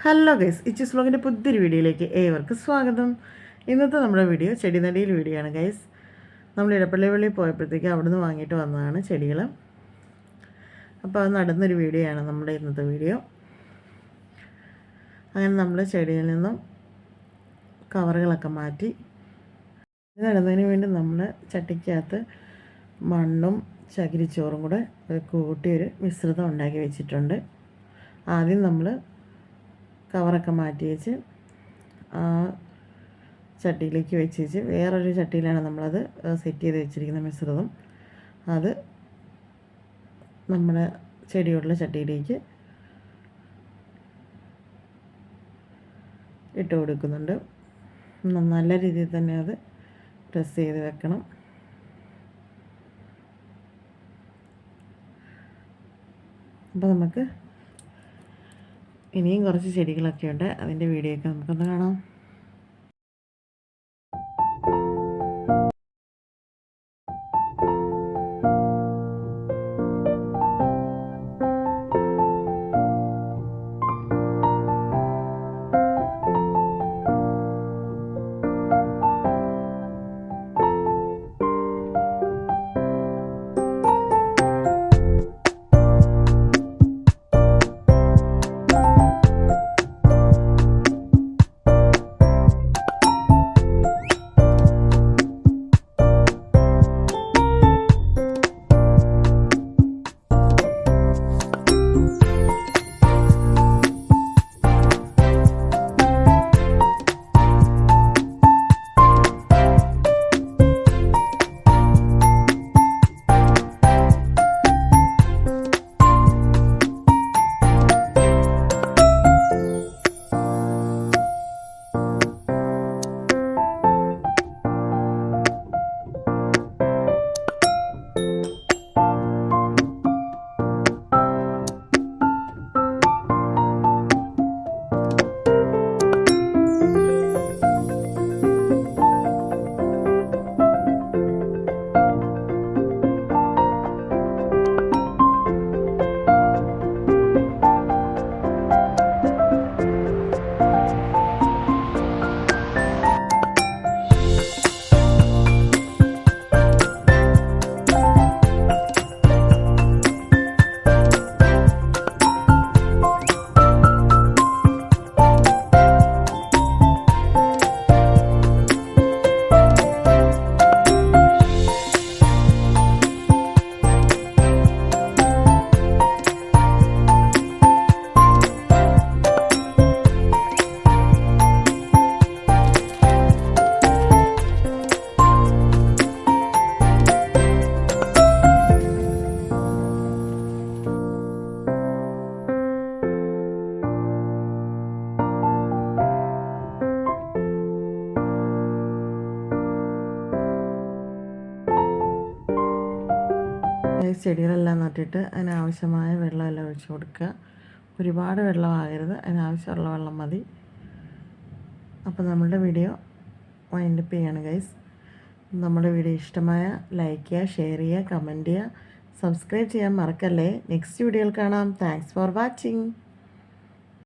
Hello guys, ഇച്ചിസ് വ്ലോഗിൻ്റെ പുതിയൊരു വീഡിയോയിലേക്ക് ഏവർക്കും സ്വാഗതം. ഇന്നത്തെ നമ്മുടെ വീഡിയോ ചെടിനടിയിൽ വീഡിയോ ആണ് ഗൈസ്. നമ്മൾ ഇടപ്പള്ളി പോയപ്പോഴത്തേക്ക് അവിടുന്ന് വാങ്ങിയിട്ട് വന്നതാണ് ചെടികൾ. അപ്പോൾ അത് നടുന്നൊരു വീഡിയോ ആണ് നമ്മുടെ ഇന്നത്തെ വീഡിയോ. അങ്ങനെ നമ്മൾ ചെടിയിൽ നിന്നും കവറുകളൊക്കെ മാറ്റി ഇത് നടുന്നതിന് വേണ്ടി നമ്മൾ ചട്ടിക്കകത്ത് മണ്ണും ചകിരിച്ചോറും കൂടെ കൂട്ടിയൊരു മിശ്രിതം ഉണ്ടാക്കി വെച്ചിട്ടുണ്ട്. ആദ്യം നമ്മൾ കവറൊക്കെ മാറ്റി വെച്ച് ആ ചട്ടിയിലേക്ക് വെച്ച് വേറൊരു ചട്ടിയിലാണ് നമ്മളത് സെറ്റ് ചെയ്ത് വെച്ചിരിക്കുന്ന മിശ്രിതം. അത് നമ്മുടെ ചെടിയുള്ള ചട്ടിയിലേക്ക് ഇട്ട് കൊടുക്കുന്നുണ്ട്. നല്ല രീതിയിൽ തന്നെ അത് പ്രസ് ചെയ്ത് വെക്കണം. അപ്പോൾ നമുക്ക് ഇനിയും കുറച്ച് ചെടികളൊക്കെ ഉണ്ട്, അതിൻ്റെ വീഡിയോ ഒക്കെ നമുക്കൊന്ന് കാണാം. ചെടികളെല്ലാം നട്ടിട്ട് അതിനാവശ്യമായ വെള്ളമെല്ലാം ഒഴിച്ച് കൊടുക്കുക. ഒരുപാട് വെള്ളമാകരുത്, അതിനാവശ്യമുള്ള വെള്ളം മതി. അപ്പോൾ നമ്മളുടെ വീഡിയോ വൈൻഡപ്പ് ചെയ്യാണ് ഗൈസ്. നമ്മുടെ വീഡിയോ ഇഷ്ടമായ ലൈക്ക് ചെയ്യുക, ഷെയർ ചെയ്യുക, കമൻറ്റ് ചെയ്യുക, സബ്സ്ക്രൈബ് ചെയ്യാൻ മറക്കല്ലേ. നെക്സ്റ്റ് വീഡിയോയിൽ കാണാം. Thanks for watching.